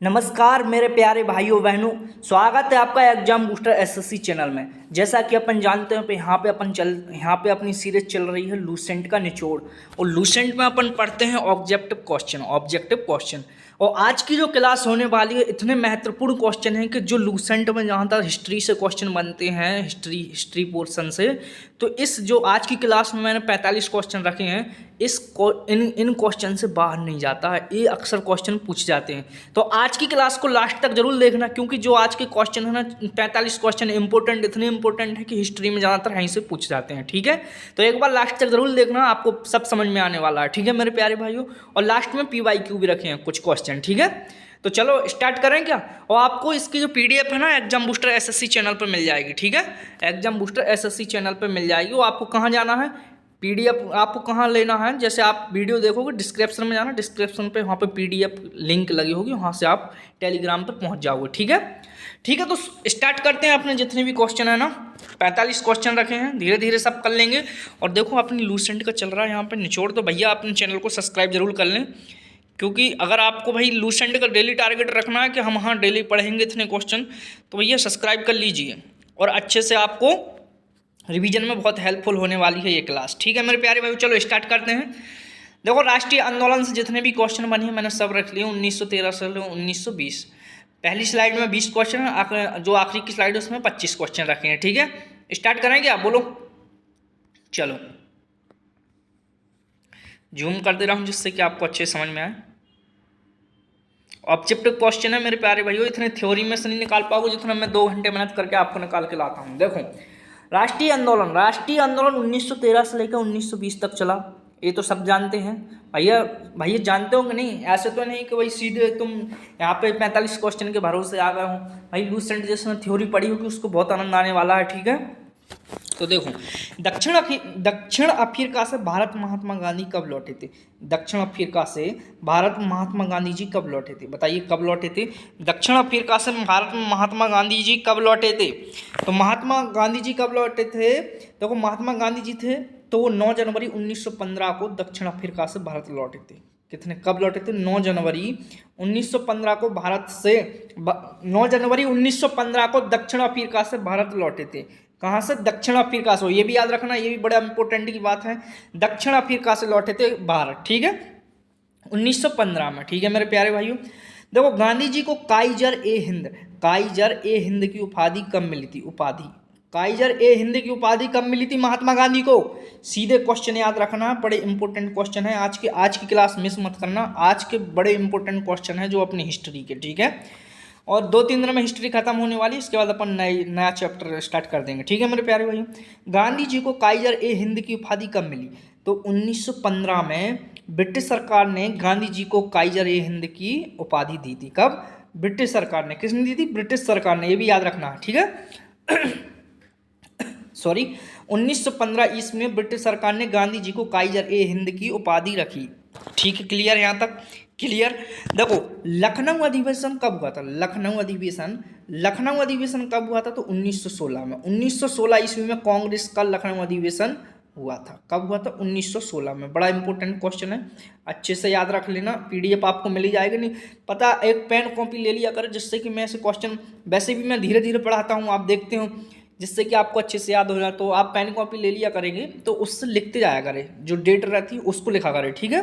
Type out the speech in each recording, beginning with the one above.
नमस्कार मेरे प्यारे भाइयों बहनों, स्वागत है आपका एग्जाम बूस्टर एसएससी चैनल में। जैसा कि अपन जानते हैं यहाँ पे अपनी सीरीज चल रही है लूसेंट का निचोड़। और लूसेंट में अपन पढ़ते हैं ऑब्जेक्टिव क्वेश्चन। और आज की जो क्लास होने वाली है इतने महत्वपूर्ण क्वेश्चन हैं कि जो लूसेंट में जहाँ तक हिस्ट्री से क्वेश्चन बनते हैं, हिस्ट्री पोर्शन से, तो इस जो आज की क्लास में मैंने 45 क्वेश्चन रखे हैं, इन क्वेश्चन से बाहर नहीं जाता है। ये अक्सर क्वेश्चन पूछ जाते हैं, तो आज की क्लास को लास्ट तक जरूर देखना, क्योंकि जो आज के क्वेश्चन है ना 45 क्वेश्चन इतने इंपॉर्टेंट है कि हिस्ट्री में ज़्यादातर यहीं से पूछ जाते हैं। ठीक है, तो एक बार लास्ट तक जरूर देखना, आपको सब समझ में आने वाला है। ठीक है मेरे प्यारे भाइयों, और लास्ट में PYQ भी रखे हैं कुछ क्वेश्चन। ठीक है, तो चलो स्टार्ट करें क्या। और आपको इसकी जो PDF है ना एग्जाम बूस्टर एसएससी चैनल पर मिल जाएगी। ठीक है, एग्जाम बूस्टर एसएससी चैनल पर मिल जाएगी। वो आपको कहाँ जाना है, PDF आपको कहाँ लेना है, जैसे आप वीडियो देखोगे डिस्क्रिप्शन में जाना, डिस्क्रिप्शन पे वहाँ पे PDF लिंक लगी होगी, वहाँ से आप टेलीग्राम पे पहुँच जाओगे। ठीक है, तो स्टार्ट करते हैं। अपने जितने भी क्वेश्चन है ना 45 क्वेश्चन रखे हैं, धीरे धीरे सब कर लेंगे। और देखो अपनी लूसेंट का चल रहा है यहाँ पे निचोड़, तो भैया अपने चैनल को सब्सक्राइब जरूर कर लें, क्योंकि अगर आपको भाई लूसेंट का डेली टारगेट रखना है कि हम हाँ डेली पढ़ेंगे इतने क्वेश्चन, तो भैया सब्सक्राइब कर लीजिए। और अच्छे से आपको रिवीजन में बहुत हेल्पफुल होने वाली है ये क्लास। ठीक है मेरे प्यारे भाई, चलो स्टार्ट करते हैं। देखो राष्ट्रीय आंदोलन से जितने भी क्वेश्चन बने हैं मैंने सब रख लिए, 1913 से 1920। पहली स्लाइड में 20 क्वेश्चन है, जो आखिरी की स्लाइड है उसमें 25 क्वेश्चन रखे हैं। ठीक है, स्टार्ट करें क्या, बोलो। चलो जूम कर दे रहा हूँ जिससे कि आपको अच्छे समझ में आए। ऑब्जेक्टिव क्वेश्चन है मेरे प्यारे भाइयों, इतने थ्योरी में से नहीं निकाल पाओगे जितना मैं 2 घंटे मेहनत करके आपको निकाल के लाता हूँ। देखो राष्ट्रीय आंदोलन 1913 से लेकर 1920 तक चला, ये तो सब जानते हैं। भैया जानते हो कि नहीं, ऐसे तो नहीं कि भाई सीधे तुम यहाँ पे 45 क्वेश्चन के भरोसे आ गए हो। भाई लूसेंट जिसने थ्योरी पढ़ी होगी उसको बहुत आनंद आने वाला है। ठीक है, तो देखो दक्षिण अफ्रीका से भारत महात्मा गांधी कब लौटे थे। दक्षिण अफ्रीका से भारत महात्मा गांधी जी कब लौटे थे, बताइए कब लौटे थे। दक्षिण अफ्रीका से भारत में महात्मा गांधी जी कब लौटे थे, तो महात्मा गांधी जी कब लौटे थे, देखो महात्मा गांधी जी थे तो वो 9 जनवरी 1915 को दक्षिण अफ्रीका से भारत लौटे थे। कितने कब लौटे थे, 9 जनवरी 1915 को भारत से 9 जनवरी 1915 को दक्षिण अफ्रीका से भारत लौटे थे। कहाँ से, दक्षिण अफ्रीका से, ये भी याद रखना, ये भी बड़ा इंपॉर्टेंट की बात है। दक्षिण अफ्रीका से लौटे थे भारत। ठीक है, 1915 में। ठीक है मेरे प्यारे भाइयों, देखो गांधी जी को काइजर ए हिंद की उपाधि कब मिली थी, काइजर ए हिंद की उपाधि कब मिली थी महात्मा गांधी को। सीधे क्वेश्चन याद रखना, बड़े इंपॉर्टेंट क्वेश्चन है आज की क्लास मिस मत करना। आज के बड़े इंपॉर्टेंट क्वेश्चन है जो अपनी हिस्ट्री के। ठीक है, और 2-3 दिन में हिस्ट्री खत्म होने वाली, इसके बाद अपन नया चैप्टर स्टार्ट कर देंगे। ठीक है मेरे प्यारे भाइयों, गांधी जी को काइजर ए हिंद की उपाधि कब मिली, तो 1915 में ब्रिटिश सरकार ने गांधी जी को काइजर ए हिंद की उपाधि दी थी। कब, ब्रिटिश सरकार ने, किसने दी थी, ब्रिटिश सरकार ने, ये भी याद रखना है। ठीक है सॉरी, 1915 ईस्वी में ब्रिटिश सरकार ने गांधी जी को काइजर ए हिंद की उपाधि रखी। ठीक है, क्लियर यहाँ तक, क्लियर। देखो लखनऊ अधिवेशन कब हुआ था, लखनऊ अधिवेशन कब हुआ था, तो 1916 में। 1916 ईस्वी में कांग्रेस का लखनऊ अधिवेशन हुआ था। कब हुआ था, 1916 में। बड़ा इंपॉर्टेंट क्वेश्चन है, अच्छे से याद रख लेना, PDF आपको मिल ही जाएगा। नहीं पता एक पेन कॉपी ले लिया कर, जिससे कि मैं ऐसे क्वेश्चन, वैसे भी मैं धीरे धीरे पढ़ाता हूँ, आप देखते हो, जिससे कि आपको अच्छे से याद हो जाए। तो आप पेन कॉपी ले लिया करेंगे तो उससे लिखते जाया करें, जो डेट रहती है उसको लिखा करें। ठीक है,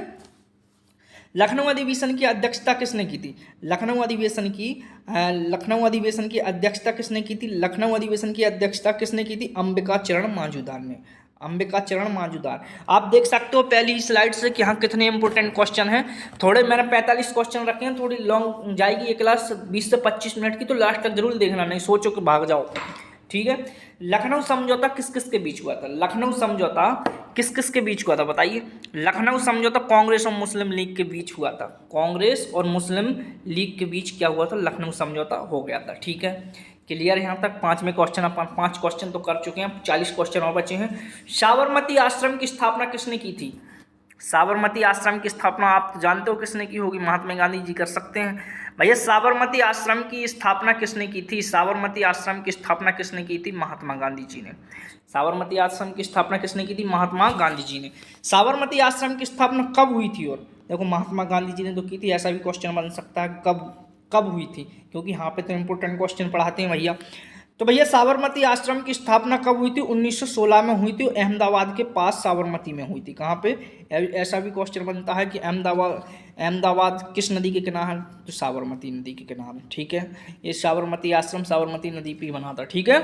लखनऊ अधिवेशन की अध्यक्षता किसने की थी, लखनऊ अधिवेशन की अध्यक्षता किसने की थी, लखनऊ अधिवेशन की अध्यक्षता किसने की थी, अंबिका चरण मौजूदार ने, अंबिका चरण मौजूदार। आप देख सकते हो पहली स्लाइड से कि हाँ कितने इंपॉर्टेंट क्वेश्चन हैं। थोड़े मैंने 45 क्वेश्चन रखे हैं, थोड़ी लॉन्ग जाएगी ये क्लास 20 से 25 मिनट की, तो लास्ट तक जरूर देखना, नहीं सोचो कि भाग जाओ। ठीक है, लखनऊ समझौता किस किस के बीच हुआ था, लखनऊ समझौता किस किस के बीच हुआ था, बताइए। लखनऊ समझौता कांग्रेस और मुस्लिम लीग के बीच हुआ था, कांग्रेस और मुस्लिम लीग के बीच क्या हुआ था, लखनऊ समझौता हो गया था। ठीक है, क्लियर यहाँ तक। 5वें क्वेश्चन, अपन 5 क्वेश्चन तो कर चुके हैं, 40 क्वेश्चन और बचे हैं। साबरमती आश्रम की स्थापना किसने की थी, साबरमती आश्रम की स्थापना आप तो जानते हो किसने की होगी, महात्मा गांधी जी कर सकते हैं। भैया साबरमती आश्रम की स्थापना किसने की थी, साबरमती आश्रम की स्थापना किसने की थी, महात्मा गांधी जी ने। साबरमती आश्रम की स्थापना किसने की थी, महात्मा गांधी जी ने। साबरमती आश्रम की स्थापना कब हुई थी, और देखो महात्मा गांधी जी ने तो की थी, ऐसा भी क्वेश्चन बन सकता है कब कब हुई थी, क्योंकि यहाँ पे तो इम्पोर्टेंट क्वेश्चन पढ़ाते हैं भैया। तो भैया साबरमती आश्रम की स्थापना कब हुई थी? 1916 में हुई थी, अहमदाबाद के पास साबरमती में हुई थी। कहाँ पे? ऐसा भी क्वेश्चन बनता है कि अहमदाबाद किस नदी के किनारे? तो साबरमती नदी के किनारे, ठीक है। ये साबरमती आश्रम साबरमती नदी पे बना था, ठीक है।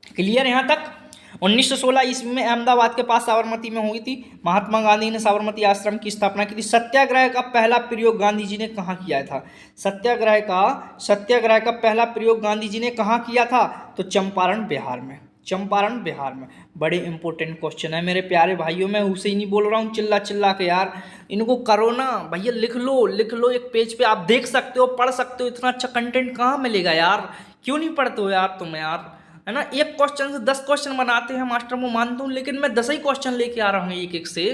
क्लियर यहाँ तक? 1916 ईस्वी में अहमदाबाद के पास साबरमती में हुई थी। महात्मा गांधी ने साबरमती आश्रम की स्थापना की थी। सत्याग्रह का पहला प्रयोग गांधी जी ने कहाँ किया था? सत्याग्रह का पहला प्रयोग गांधी जी ने कहाँ किया था? तो चंपारण बिहार में। चंपारण बिहार में। बड़े इंपॉर्टेंट क्वेश्चन है मेरे प्यारे भाइयों, मैं उसे ही नहीं बोल रहा हूँ चिल्ला चिल्ला के यार, इनको करो ना भैया, लिख लो एक पेज पे, आप देख सकते हो, पढ़ सकते हो। इतना अच्छा कंटेंट कहाँ मिलेगा यार? क्यों नहीं पढ़ते हो यार तुम यार, है ना? एक क्वेश्चन से 10 क्वेश्चन बनाते हैं मास्टर, वो मानता हूँ, लेकिन मैं 10 ही क्वेश्चन लेके आ रहा हूँ एक एक से,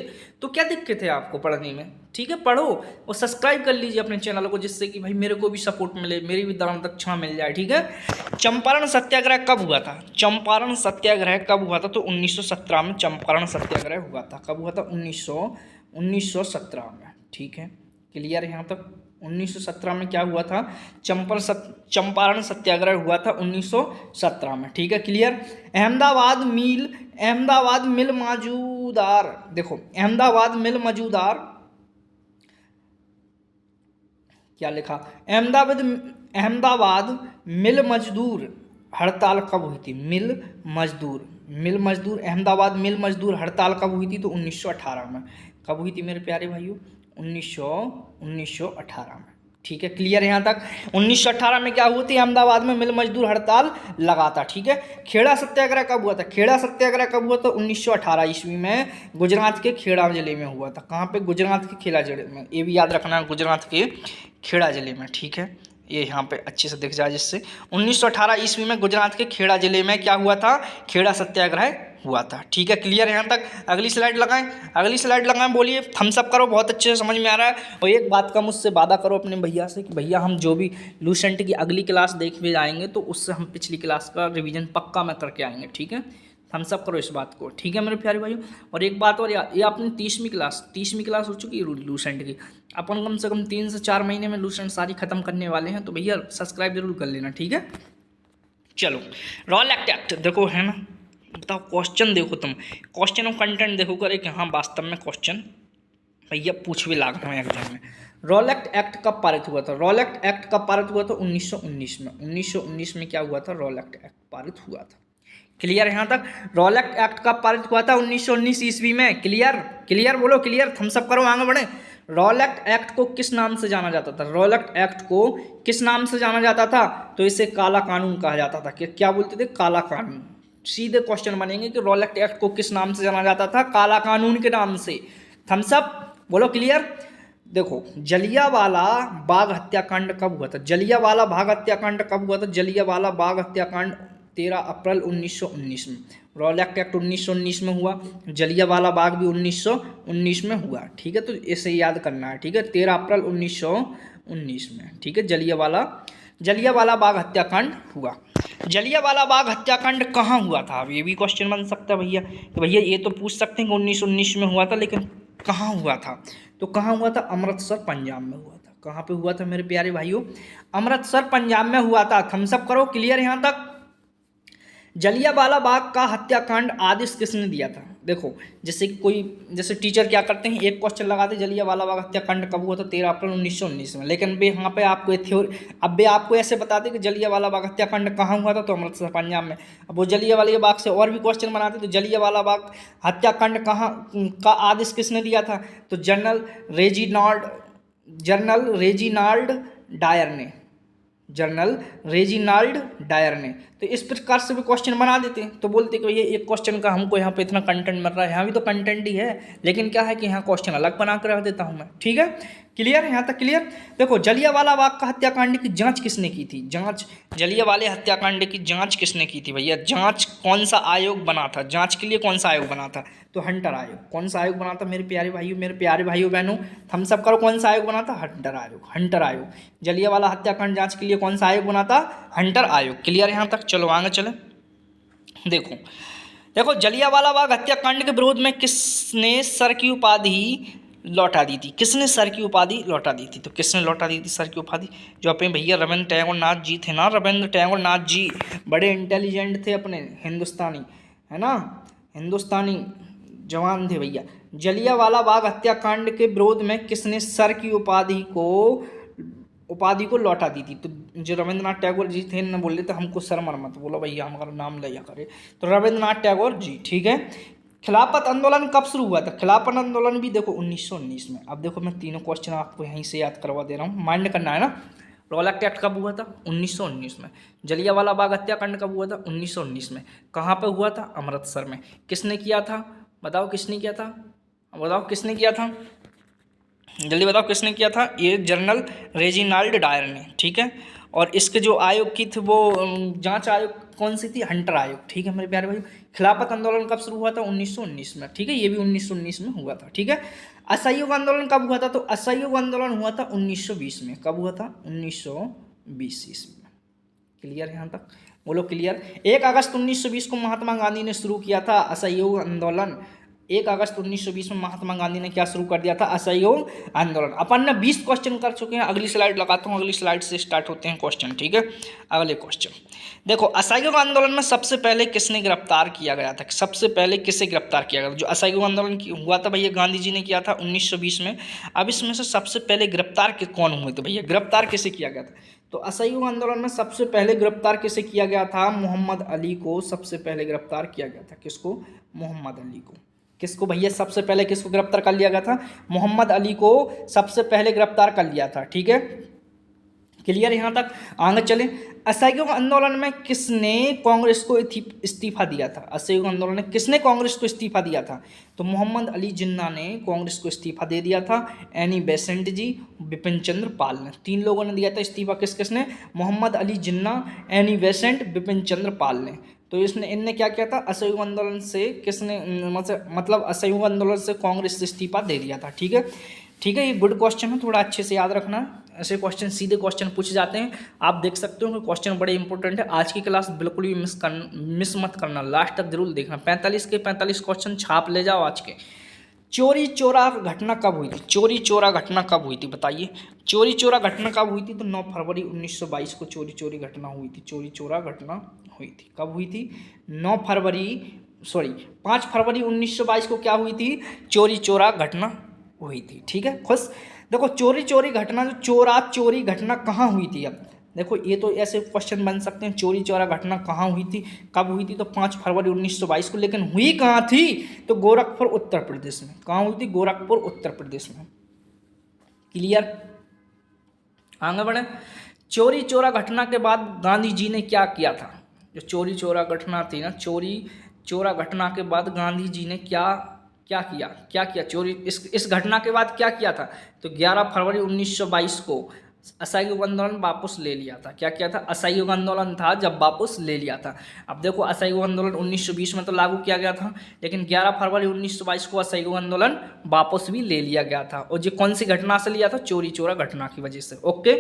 तो क्या दिक्कत है आपको पढ़ने में? ठीक है, पढ़ो और सब्सक्राइब कर लीजिए अपने चैनल को, जिससे कि भाई मेरे को भी सपोर्ट मिले, मेरी भी दान दक्षिणा मिल जाए, ठीक है। चंपारण सत्याग्रह कब हुआ था? चंपारण सत्याग्रह कब हुआ था? तो 1917 में चंपारण सत्याग्रह हुआ था। कब हुआ था? 1917 में, ठीक है। क्लियर है यहाँ तक? 1917 में क्या हुआ था? चंपारण सत्याग्रह हुआ था 1917 में, ठीक है। क्लियर? अहमदाबाद मिल मौजूदार, देखो अहमदाबाद मिल मौजूदार क्या लिखा? अहमदाबाद मिल मजदूर हड़ताल कब हुई थी? मिल मजदूर अहमदाबाद मिल मजदूर हड़ताल कब हुई थी? तो 1918 में। कब हुई थी मेरे प्यारे भाइयों? 1918 में, ठीक है। क्लियर है यहाँ तक? 1918 में क्या हुई थी? अहमदाबाद में मिल मजदूर हड़ताल लगा था, ठीक है। खेड़ा सत्याग्रह कब हुआ था? खेड़ा सत्याग्रह कब हुआ था? 1918 ईस्वी में गुजरात के खेड़ा जिले में हुआ था। कहाँ पे? गुजरात के खेड़ा जिले में, ये भी याद रखना, गुजरात के खेड़ा जिले में, ठीक है। ये यहाँ पे अच्छे से दिख जाए जिससे 1918 ईस्वी में गुजरात के खेड़ा जिले में क्या हुआ था? खेड़ा सत्याग्रह हुआ था, ठीक है। क्लियर है यहाँ तक? अगली स्लाइड लगाएं, बोलिए, थम्स अप करो, बहुत अच्छे से समझ में आ रहा है। और एक बात का मुझसे वादा करो अपने भैया से कि भैया हम जो भी लूसेंट की अगली क्लास देख भी जाएंगे तो उससे हम पिछली क्लास का रिवीजन पक्का मैं करके आएंगे, ठीक है। थम्स अप करो इस बात को, ठीक है मेरे प्यारे भाइयों। और एक बात और, ये अपनी 30वीं क्लास हो चुकी है लूसेंट की। अपन कम से कम 3 से 4 महीने में लूसेंट सारी खत्म करने वाले हैं, तो भैया सब्सक्राइब जरूर कर लेना, ठीक है। चलो, रॉल एक्ट देखो, है ना? बताओ, क्वेश्चन देखो तुम, क्वेश्चन और कंटेंट देखो करे कि हाँ वास्तव में क्वेश्चन भैया पूछ भी लाग रहे हैं एग्जाम में। रॉल एक्ट कब पारित हुआ था? रॉल एक्ट कब पारित हुआ था? 1919 में। 1919 में क्या हुआ था? रॉल एक्ट पारित हुआ था। क्लियर है यहाँ तक? रॉल एक्ट कब पारित हुआ था? 1919 ईस्वी में। क्लियर बोलो, क्लियर, थम्स अप करो, आगे बढ़े। रॉल एक्ट को किस नाम से जाना जाता था? रॉल एक्ट को किस नाम से जाना जाता था? तो इसे काला कानून कहा जाता था। क्या बोलते थे? काला कानून। सीधे क्वेश्चन बनेंगे कि रॉल एक्ट को किस नाम से जाना जाता था? काला कानून के नाम से। थम्स अप बोलो, क्लियर। देखो, जलियांवाला बाग हत्याकांड कब हुआ था? जलियांवाला बाग हत्याकांड कब हुआ था? जलियांवाला बाग हत्याकांड 13 अप्रैल 1919 में। रॉल एक्ट 1919 में हुआ, जलियांवाला बाग भी 1919 में हुआ, ठीक है। तो इसे याद करना है, ठीक है। 13 अप्रैल 1919 में, ठीक है। जलियांवाला बाग हत्याकांड हुआ। जलियांवाला बाग हत्याकांड कहाँ हुआ था? अब ये भी क्वेश्चन बन सकता है भैया, तो भैया ये तो पूछ सकते हैं कि 1919 में हुआ था, लेकिन कहाँ हुआ था? तो कहाँ हुआ था? अमृतसर पंजाब में हुआ था। कहाँ पे हुआ था मेरे प्यारे भाइयों? अमृतसर पंजाब में हुआ था। थम्स अप करो, क्लियर यहाँ तक? जलियांवाला बाग का हत्याकांड आदेश किसने दिया था? देखो, जैसे टीचर क्या करते हैं, एक क्वेश्चन लगाते, जलियांवाला बाग हत्याकांड कब हुआ था? 13 अप्रैल 1919 में। लेकिन वे यहाँ पे आपको आपको ऐसे बताते कि जलियांवाला बाग हत्याकांड कहाँ हुआ था? तो अमृतसर पंजाब में। अब वो जलियांवाला बाग से और भी क्वेश्चन बनाते, तो जलियांवाला बाग हत्याकांड कहाँ का आदेश किसने दिया था? तो जनरल रेजिनाल्ड डायर ने। तो इस प्रकार से भी क्वेश्चन बना देते हैं। तो बोलते कि ये एक क्वेश्चन का हमको यहाँ पे इतना कंटेंट मिल रहा है, यहाँ भी तो कंटेंट ही है, लेकिन क्या है कि यहाँ क्वेश्चन अलग बना कर रख देता हूँ मैं, ठीक है। क्लियर है यहाँ तक? क्लियर। देखो, जलियांवाला बाग का हत्याकांड की जांच किसने की थी? जलियांवाला हत्याकांड की जांच किसने की थी भैया? जांच कौन सा आयोग बना था? जांच के लिए कौन सा आयोग बना था? तो हंटर आयोग। कौन सा आयोग बना था मेरे प्यारे भाइयों बहनों? थम्स अप करो, कौन सा आयोग बना था? हंटर आयोग। जलियांवाला हत्याकांड जांच के लिए कौन सा आयोग बना था? हंटर आयोग। क्लियर यहाँ तक? चलो आगे चले। देखो, जलियांवाला बाग हत्याकांड के विरोध में किसने सर की उपाधि लौटा दी थी। किसने सर की उपाधि लौटा दी थी? तो किसने लौटा दी थी सर की उपाधि? जो अपने भैया रविंद्र टैगोर नाथ जी थे ना, रविंद्र टैगोर नाथ जी बड़े इंटेलिजेंट थे अपने, हिंदुस्तानी, है ना, हिंदुस्तानी जवान थे भैया। जलियांवाला बाग हत्याकांड के विरोध में किसने सर की उपाधि को लौटा दी थी? तो जो रविंद्रनाथ टैगोर जी थे ना, बोल रहे थे हमको सर मत बोलो भैया, हमारा नाम लिया करे, तो रविंद्रनाथ टैगोर जी, ठीक है। खिलाफत आंदोलन कब शुरू हुआ था? खिलाफत आंदोलन भी देखो 1919 में। अब देखो मैं तीनों क्वेश्चन आपको यहीं से याद करवा दे रहा हूँ, माइंड करना है ना। रॉलैक्ट एक्ट कब हुआ था? 1919 में। जलियांवाला बाग हत्याकांड कब हुआ था? 1919 में। कहाँ पे हुआ था? अमृतसर में। किसने किया था? बताओ किसने किया था? बताओ किसने किया था? जल्दी बताओ किसने किया था? ये जनरल रेजिनाल्ड डायर ने, ठीक है। और इसके जो आयोग की थी वो जांच आयोग कौन सी थी? हंटर आयोग, ठीक है मेरे प्यारे भाई। खिलाफत आंदोलन कब शुरू हुआ था? 1919 में, ठीक है, ये भी 1919 में हुआ था, ठीक है। असहयोग आंदोलन कब हुआ था? तो असहयोग आंदोलन हुआ था 1920 में। कब हुआ था? 1920 ईस्वी में। क्लियर है यहाँ तक? बोलो क्लियर। 1 अगस्त 1920 को महात्मा गांधी ने शुरू किया था असहयोग आंदोलन। 1 अगस्त 1920 में महात्मा गांधी ने क्या शुरू कर दिया था? असहयोग आंदोलन। अपन ने 20 क्वेश्चन कर चुके हैं। अगली स्लाइड लगाता हूँ, अगली स्लाइड से स्टार्ट होते हैं क्वेश्चन, ठीक है। अगले क्वेश्चन देखो, असहयोग आंदोलन में सबसे पहले किसने गिरफ्तार किया गया था? सबसे पहले किसे गिरफ्तार किया गया? जो असहयोग आंदोलन हुआ था भैया, गांधी जी ने किया था 1920 में। अब इसमें से सबसे पहले गिरफ्तार कौन हुए थे भैया? गिरफ्तार किसे किया गया था? तो असहयोग आंदोलन में सबसे पहले गिरफ्तार किसे किया गया था? मोहम्मद अली को सबसे पहले गिरफ्तार किया गया था। किसको? मोहम्मद अली को। किसको भैया सबसे पहले किसको गिरफ्तार कर लिया गया था? मोहम्मद अली को सबसे पहले गिरफ्तार कर लिया था, ठीक है। क्लियर यहाँ तक? आगे चले। असहयोग आंदोलन में किसने कांग्रेस को इस्तीफा दिया था? असहयोग आंदोलन में किसने कांग्रेस को इस्तीफा दिया था? तो मोहम्मद अली जिन्ना ने कांग्रेस को इस्तीफा दे दिया था। एनी बेसेंट जी, बिपिन चंद्र पाल ने, 3 लोगों ने दिया था इस्तीफा। किसने? मोहम्मद अली जिन्ना, एनी बेसेंट, बिपिन चंद्र पाल ने। तो इनने क्या किया था? असहयोग आंदोलन से किसने मतलब असहयोग आंदोलन से कांग्रेस से इस्तीफा दे दिया था, ठीक है। ठीक है, ये गुड क्वेश्चन है, थोड़ा अच्छे से याद रखना। ऐसे क्वेश्चन सीधे क्वेश्चन पूछ जाते हैं, आप देख सकते हो कि क्वेश्चन बड़े इंपॉर्टेंट है। आज की क्लास बिल्कुल भी मिस मत करना, लास्ट तक जरूर देखना। 45 के 45 क्वेश्चन छाप ले जाओ आज के। चोरी चोरा घटना कब हुई थी? चोरी चोरा घटना कब हुई थी बताइए? चोरी चोरा घटना कब हुई थी? तो 9 फरवरी 1922 को चोरी घटना हुई थी। चोरी चोरा घटना हुई थी। कब हुई थी? 5 फरवरी 1922 को क्या हुई थी? चोरी चोरा घटना हुई थी, ठीक है। खुश देखो, चोरी घटना, जो चोरी घटना कहाँ हुई थी? अब देखो, ये तो ऐसे क्वेश्चन बन सकते हैं, चोरी चोरा घटना कहाँ हुई थी, कब हुई थी? तो 5 फरवरी 1922 को। लेकिन हुई कहाँ थी? तो गोरखपुर उत्तर प्रदेश में। कहाँ हुई थी? गोरखपुर उत्तर प्रदेश में। क्लियर? आगे बढ़े। चोरी चोरा घटना के बाद गांधी जी ने क्या किया था? जो चोरी चोरा घटना थी ना, चोरी चोरा घटना के बाद गांधी जी ने क्या किया? चोरी इस घटना के बाद क्या किया था? तो 11 फरवरी 1922 को असहयोग आंदोलन वापस ले लिया था। क्या किया था? असहयोग आंदोलन था जब वापस ले लिया था। अब देखो, असहयोग आंदोलन 1920 में तो लागू किया गया था, लेकिन 11 फरवरी 1922 को असहयोग आंदोलन वापस भी ले लिया गया था। और जो कौन सी घटना से लिया था? चोरी चोरा घटना की वजह से। ओके,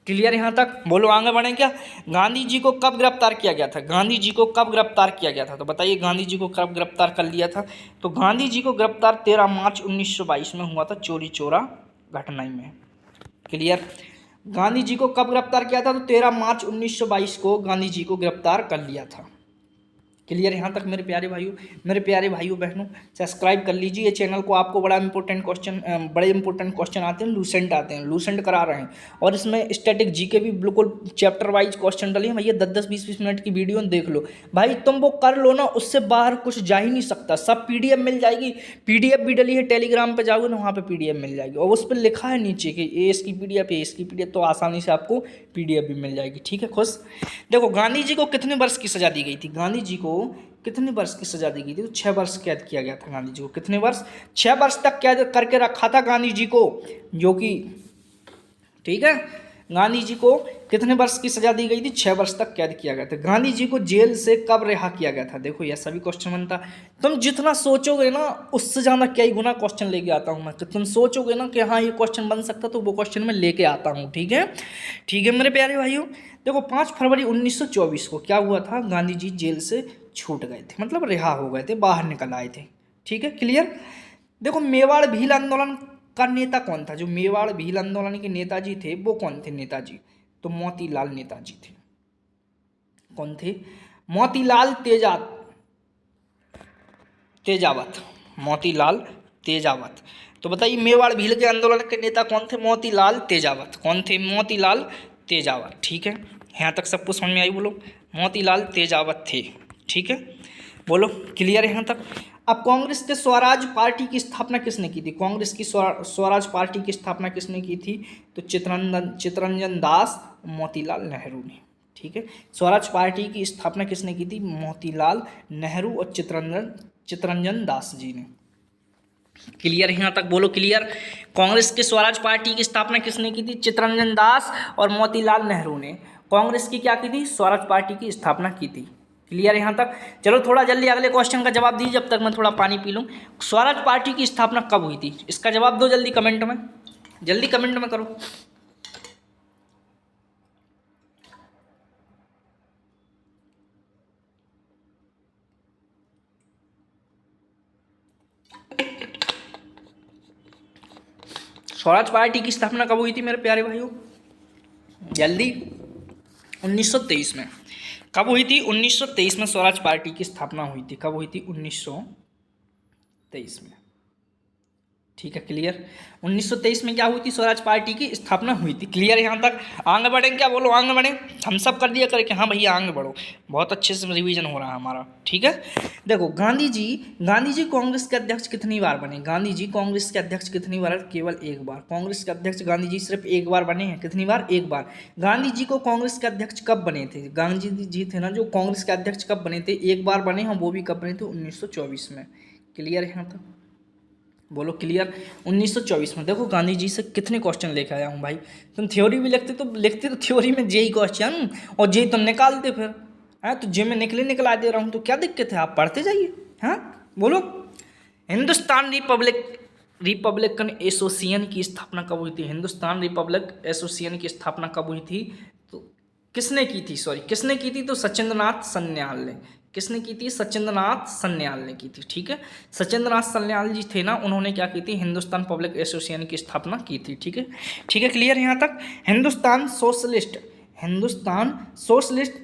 क्लियर यहाँ तक? बोलो आगे बढ़े क्या? गांधी जी को कब गिरफ्तार किया गया था? गांधी जी को कब गिरफ्तार किया गया था? तो बताइए, गांधी जी को कब गिरफ्तार कर लिया था? तो गांधी जी को गिरफ्तार 13 मार्च 1922 में हुआ था, चोरी चोरा घटना में। क्लियर? गांधी जी को कब गिरफ्तार किया था? तो 13 मार्च 1922 को गांधी जी को गिरफ्तार कर लिया था। क्लियर यहाँ तक मेरे प्यारे भाइयों बहनों? सब्सक्राइब कर लीजिए ये चैनल को। आपको बड़े इंपॉर्टेंट क्वेश्चन आते हैं, लूसेंट करा रहे हैं। और इसमें स्टैटिक जीके भी बिल्कुल चैप्टर वाइज क्वेश्चन डले हैं भैया। 10-10, 20-20 मिनट की वीडियो देख लो भाई, तुम वो कर लो ना, उससे बाहर कुछ जा ही नहीं सकता। सब PDF मिल जाएगी, PDF भी डली है, टेलीग्राम पर जाओगे ना, वहाँ पर PDF मिल जाएगी। और उस पर लिखा है नीचे कि ये इसकी PDF, तो आसानी से आपको PDF भी मिल जाएगी, ठीक है। खुश देखो, गांधी जी को कितने वर्ष की सजा दी गई थी? गांधी जी को कितने वर्ष की सजा दी गई थी? तो 6 वर्ष कैद किया गया था गांधी जी को। कितने वर्ष? 6 वर्ष तक कैद करके रखा था गांधी जी को, जो कि, ठीक है, गांधी जी को कितने वर्ष की सजा दी गई थी? 6 वर्ष तक कैद किया गया था। गांधी जी को जेल से कब रिहा किया गया था? देखो, यह सभी क्वेश्चन बनता। तुम जितना सोचोगे ना, उससे ज़्यादा कई गुना क्वेश्चन लेके आता हूँ मैं। तो तुम सोचोगे ना कि हाँ ये क्वेश्चन बन सकता, तो वो क्वेश्चन मैं लेके आता हूँ, ठीक है। ठीक है मेरे प्यारे भाइयों, देखो 5 फरवरी 1924 को क्या हुआ था? गांधी जी जेल से छूट गए थे, मतलब रिहा हो गए थे, बाहर निकल आए थे, ठीक है। क्लियर? देखो, मेवाड़ भील आंदोलन का नेता कौन था? जो मेवाड़ भील आंदोलन के नेताजी थे वो कौन थे नेताजी? तो मोतीलाल नेताजी थे। कौन थे? मोतीलाल तेजावत, मोतीलाल तेजावत। तो बताइए मेवाड़ भील के आंदोलन के नेता कौन थे? मोतीलाल तेजावत। कौन थे? मोतीलाल तेजावत। ठीक है, यहाँ तक सबको समझ में आई? बोलो, मोतीलाल तेजावत थे। ठीक है, बोलो क्लियर है यहाँ तक? अब कांग्रेस के स्वराज पार्टी की स्थापना किसने की थी? कांग्रेस की स्वराज पार्टी की स्थापना किसने की थी? तो चित्तरंजन दास, मोतीलाल नेहरू ने। ठीक है, स्वराज पार्टी की स्थापना किसने की थी? मोतीलाल नेहरू और चित्तरंजन दास जी ने। क्लियर है यहाँ तक? बोलो क्लियर। कांग्रेस के स्वराज पार्टी की स्थापना किसने की थी? चित्तरंजन दास और मोतीलाल नेहरू ने कांग्रेस की क्या की थी? स्वराज पार्टी की स्थापना की थी। क्लियर है यहाँ तक? चलो थोड़ा जल्दी अगले क्वेश्चन का जवाब दीजिए, जब तक मैं थोड़ा पानी पी लूँ। स्वराज पार्टी की स्थापना कब हुई थी? इसका जवाब दो जल्दी कमेंट में, जल्दी कमेंट में करो। स्वराज पार्टी की स्थापना कब हुई थी मेरे प्यारे भाइयों? जल्दी। 1923 में। कब हुई थी? 1923 में स्वराज पार्टी की स्थापना हुई थी। कब हुई थी? 1923 में। ठीक है, क्लियर। 1923 में क्या हुई थी? स्वराज पार्टी की स्थापना हुई थी। क्लियर है यहाँ तक? आगे बढ़े क्या? बोलो आगे बढ़े। हम सब कर दिया करके, हाँ भैया आगे बढ़ो, बहुत अच्छे से रिवीजन हो रहा है हमारा। ठीक है, देखो गांधी जी कांग्रेस के अध्यक्ष कितनी बार बने? गांधी जी कांग्रेस के अध्यक्ष कितनी बार? केवल एक बार। कांग्रेस के अध्यक्ष गांधी जी सिर्फ एक बार बने हैं। कितनी बार? एक बार। गांधी जी को कांग्रेस के अध्यक्ष कब बने थे? गांधी जी थे ना जो कांग्रेस के अध्यक्ष, कब बने थे? एक बार बने हैं, वो भी कब बने थे? 1924 में। क्लियर है यहाँ तक? बोलो क्लियर। 1924 में। देखो गांधी जी से कितने क्वेश्चन लेके आया हूँ भाई। तुम थ्योरी भी लिखते तो थ्योरी में जेई क्वेश्चन, और जेई तुम निकालते फिर। हाँ, तो जे में निकला दे रहा हूँ तो क्या दिक्कत है? आप पढ़ते जाइए। हाँ बोलो। हिंदुस्तान रिपब्लिकन एसोसिएशन की स्थापना कब हुई थी? हिंदुस्तान रिपब्लिक एसोसिएशन की स्थापना कब हुई थी? तो किसने की थी? सॉरी, किसने की थी? तो सचिंद्रनाथ सन्याल ने। किसने की थी? सचिंद्रनाथ सन्याल ने की थी। ठीक है, सचिंद्रनाथ सन्याल जी थे ना, उन्होंने क्या की थी? हिंदुस्तान पब्लिक एसोसिएशन की स्थापना की थी। ठीक है, ठीक है, क्लियर यहाँ तक? हिंदुस्तान सोशलिस्ट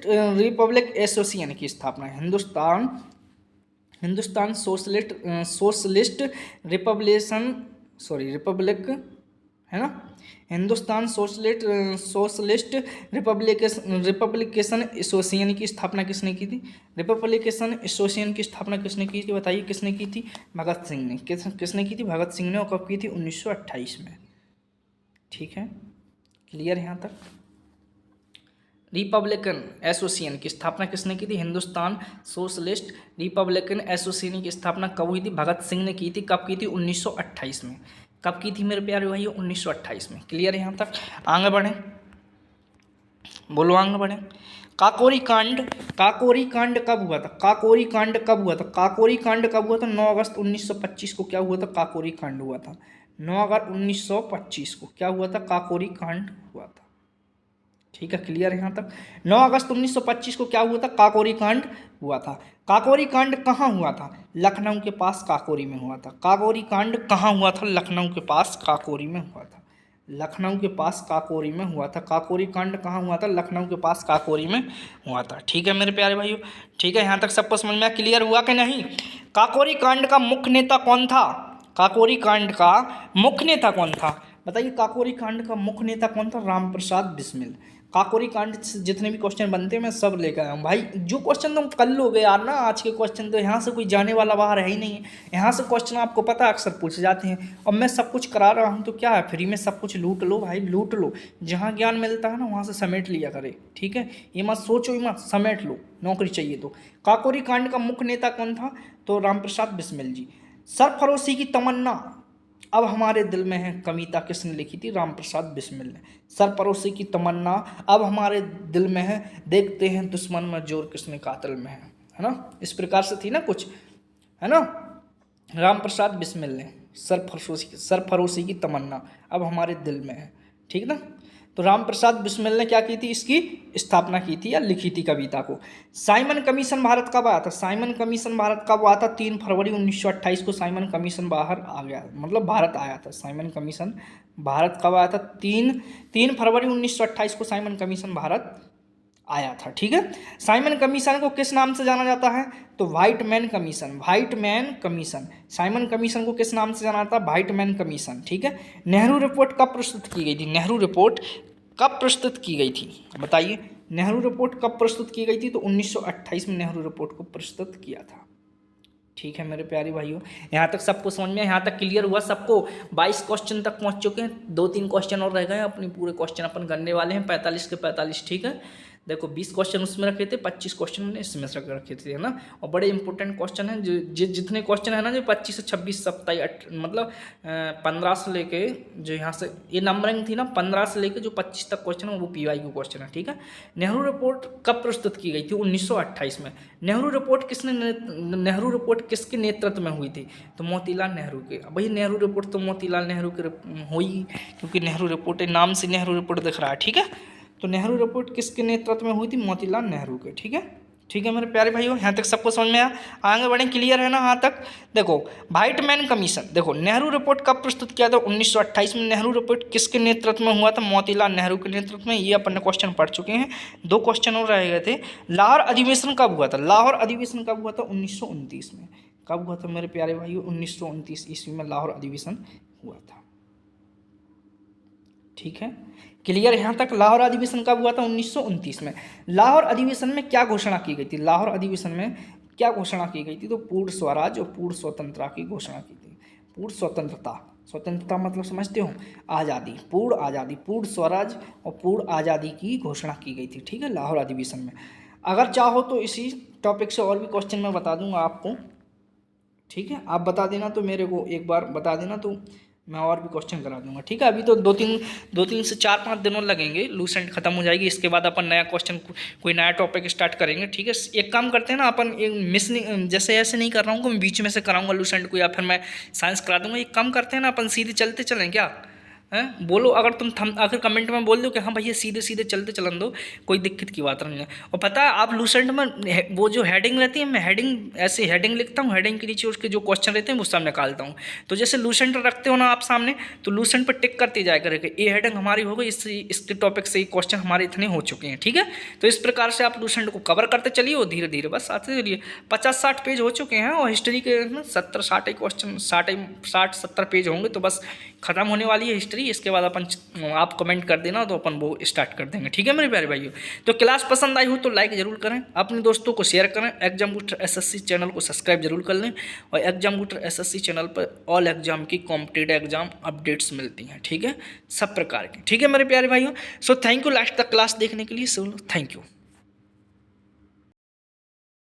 रिपब्लिक एसोसिएशन की स्थापना। हिंदुस्तान सोशलिस्ट रिपब्लिक है ना। हिंदुस्तान सोशलिस्ट रिपब्लिकेशन एसोसिएशन की स्थापना किसने की थी? रिपब्लिकेशन एसोसिएशन की स्थापना किसने की थी? बताइए किसने की थी? भगत सिंह ने। किसने की थी? भगत सिंह ने। और कब की थी? 1928 में। ठीक है, क्लियर है यहाँ तक? रिपब्लिकन एसोसिएशन की स्थापना किसने की थी? हिंदुस्तान सोशलिस्ट रिपब्लिकन एसोसिएशन की स्थापना कब हुई थी? भगत सिंह ने की थी। कब की थी? 1928 में। कब की थी मेरे प्यारे भाइयों? 1928 में। क्लियर है यहाँ तक? आगे बढ़ें, बोलो आगे बढ़ें। काकोरी कांड कब हुआ था? काकोरी कांड कब हुआ था? 9 अगस्त 1925 को क्या हुआ था? काकोरी कांड हुआ था। 9 अगस्त 1925 को क्या हुआ था? काकोरी कांड हुआ था। ठीक है, क्लियर है यहाँ तक? 9 अगस्त 1925 को क्या हुआ था? काकोरी कांड हुआ था। काकोरी कांड कहाँ हुआ था? लखनऊ के पास काकोरी में हुआ था। काकोरी कांड कहाँ हुआ था? लखनऊ के पास काकोरी में हुआ था। लखनऊ के पास काकोरी में हुआ था। काकोरी कांड कहाँ हुआ था? लखनऊ के पास काकोरी में हुआ था। ठीक है मेरे प्यारे भाइयों, ठीक है, यहाँ तक सबको समझ में क्लियर हुआ कि नहीं? काकोरी कांड का मुख्य नेता कौन था? काकोरी कांड का मुख्य नेता कौन था? बताइए, काकोरी कांड का मुख्य नेता कौन था? रामप्रसाद बिस्मिल। काकोरी कांड से जितने भी क्वेश्चन बनते हैं मैं सब लेकर आया हूँ भाई। जो क्वेश्चन तुम कर लोगे यार ना, आज के क्वेश्चन तो यहाँ से कोई जाने वाला बाहर है ही नहीं है। यहाँ से क्वेश्चन आपको पता है अक्सर पूछे जाते हैं, और मैं सब कुछ करा रहा हूँ तो क्या है, फ्री में सब कुछ लूट लो भाई, लूट लो। जहाँ ज्ञान मिलता है ना वहाँ से समेट लिया करे। ठीक है, ये मत सोचो, ये मत, समेट लो, नौकरी चाहिए तो। काकोरी कांड का मुख्य नेता कौन था? तो रामप्रसाद बिस्मिल जी। सरफरोशी की तमन्ना अब हमारे दिल में है, कविता किसने लिखी थी? रामप्रसाद बिस्मिल ने। सरफरोशी की तमन्ना अब हमारे दिल में है, देखते हैं दुश्मन में जोर किसने कातिल में है ना। इस प्रकार से थी ना कुछ, है ना। रामप्रसाद बिस्मिल ने सरफरोशी की तमन्ना अब हमारे दिल में है। ठीक ना। तो रामप्रसाद बिस्मिल ने क्या की थी, इसकी स्थापना की थी या लिखी थी कविता को। साइमन कमीशन भारत कब आया था, साइमन कमीशन भारत कब आया था, 3 फरवरी 1928 को साइमन कमीशन बाहर आ गया, मतलब भारत आया था। साइमन कमीशन भारत कब आया था, 3 फरवरी 1928 को साइमन कमीशन भारत आया था। ठीक है, साइमन कमीशन को किस नाम से जाना जाता है, तो white man commission, white man commission. Simon commission को किस नाम से जाना जाता है, व्हाइट मैन कमीशन। ठीक है, नेहरू रिपोर्ट कब प्रस्तुत की गई थी, नेहरू रिपोर्ट कब प्रस्तुत की गई थी, बताइए नेहरू रिपोर्ट कब प्रस्तुत की गई थी, तो 1928 में नेहरू रिपोर्ट को प्रस्तुत किया था। ठीक है मेरे प्यारे भाइयों, यहाँ तक सबको समझ में, यहाँ तक क्लियर हुआ सबको। 22 क्वेश्चन तक पहुँच चुके हैं, 2-3 क्वेश्चन और रह गए हैं, अपने पूरे क्वेश्चन अपन करने वाले हैं 45 के 45। ठीक है, देखो 20 क्वेश्चन उसमें रखे थे, 25 क्वेश्चन मैंने इसमें रखे थे, है ना। और बड़े इंपॉर्टेंट क्वेश्चन हैं, जो जितने क्वेश्चन है ना, जो 25 से 26 27 मतलब 15 से लेके जो यहाँ से ये नंबरिंग थी ना, 15 से लेके जो 25 तक क्वेश्चन है वो PY के क्वेश्चन है। ठीक है, नेहरू रिपोर्ट कब प्रस्तुत की गई थी, 1928 में। नेहरू रिपोर्ट किसके नेतृत्व में हुई थी, तो मोतीलाल नेहरू के। भाई नेहरू रिपोर्ट तो मोतीलाल नेहरू की हुई, क्योंकि नेहरू रिपोर्ट नाम से नेहरू रिपोर्ट दिख रहा है। ठीक है, तो नेहरू रिपोर्ट किसके नेतृत्व में हुई थी, मोतीलाल नेहरू के। ठीक है, ठीक है मेरे प्यारे भाइयों, यहाँ तक सबको समझ में आया, आगे बढ़े, क्लियर है ना यहाँ तक। देखो व्हाइट मैन कमीशन, देखो नेहरू रिपोर्ट कब प्रस्तुत किया था, 1928 में। नेहरू रिपोर्ट किसके नेतृत्व में हुआ था, मोतीलाल नेहरू के नेतृत्व में। ये अपन ने क्वेश्चन पढ़ चुके हैं, 2 क्वेश्चन और रह गए थे। लाहौर अधिवेशन कब हुआ था, लाहौर अधिवेशन कब हुआ था, 1929 में। कब हुआ था मेरे प्यारे भाइयों, 1929 ईस्वी में लाहौर अधिवेशन हुआ था। ठीक है, क्लियर यहाँ तक। लाहौर अधिवेशन कब हुआ था, 1929 में। लाहौर अधिवेशन में क्या घोषणा की गई थी, लाहौर अधिवेशन में क्या घोषणा की गई थी, तो पूर्ण स्वराज और पूर्ण स्वतंत्रता की घोषणा की थी। पूर्ण स्वतंत्रता, स्वतंत्रता मतलब समझते हो, आज़ादी, पूर्ण आज़ादी, पूर्ण स्वराज और पूर्ण आज़ादी की घोषणा की गई थी। ठीक है, लाहौर अधिवेशन में। अगर चाहो तो इसी टॉपिक से और भी क्वेश्चन मैं बता दूंगा आपको। ठीक है, आप बता देना, तो मेरे को एक बार बता देना, तो मैं और भी क्वेश्चन करा दूंगा। ठीक है, अभी तो 2-3 से 4-5 दिन और लगेंगे, लूसेंट खत्म हो जाएगी, इसके बाद अपन नया क्वेश्चन कोई नया टॉपिक स्टार्ट करेंगे। ठीक है, एक काम करते हैं ना अपन, एक मिस नहीं, जैसे ऐसे नहीं कर रहा हूँ कि मैं बीच में से कराऊंगा लूसेंट को या फिर मैं साइंस करा दूंगा। एक काम करते हैं ना अपन, सीधे चलते चलें क्या, हैं, बोलो। अगर तुम अगर कमेंट में बोल दो कि हाँ भैया सीधे सीधे चलते चलन दो, कोई दिक्कत की बात नहीं है। और पता है आप लूसेंट में वो जो हेडिंग रहती है, मैं हेडिंग ऐसे हेडिंग लिखता हूँ, हेडिंग के नीचे उसके जो क्वेश्चन रहते हैं वो सब निकालता हूँ। तो जैसे लूसेंट रखते हो ना आप सामने, तो लूसेंट पर टिक करते जाया करेंगे, ये हेडिंग हमारी हो गई, इसके टॉपिक से क्वेश्चन हमारे इतने हो चुके हैं। ठीक है, तो इस प्रकार से आप लूसेंट को कवर करते चलिए और धीरे धीरे बस आते चलिए। 50-60 पेज हो चुके हैं और हिस्ट्री के 70-60 क्वेश्चन, 60-70 पेज होंगे, तो बस खत्म होने वाली है हिस्ट्री। इसके बाद अपन आप कमेंट कर देना तो अपन वो स्टार्ट कर देंगे। ठीक है मेरे प्यारे भाइयों, तो क्लास पसंद आई हो तो लाइक जरूर करें, अपने दोस्तों को शेयर करें, एग्जाम बूस्टर SSC चैनल को सब्सक्राइब जरूर कर लें। और एग्जाम बूस्टर SSC चैनल पर ऑल एग्जाम की कॉम्पिटेटिव एग्जाम अपडेट्स मिलती हैं। ठीक है, सब प्रकार की। ठीक है मेरे प्यारे भाइयों, सो थैंक यू लास्ट तक क्लास देखने के लिए। So thank you.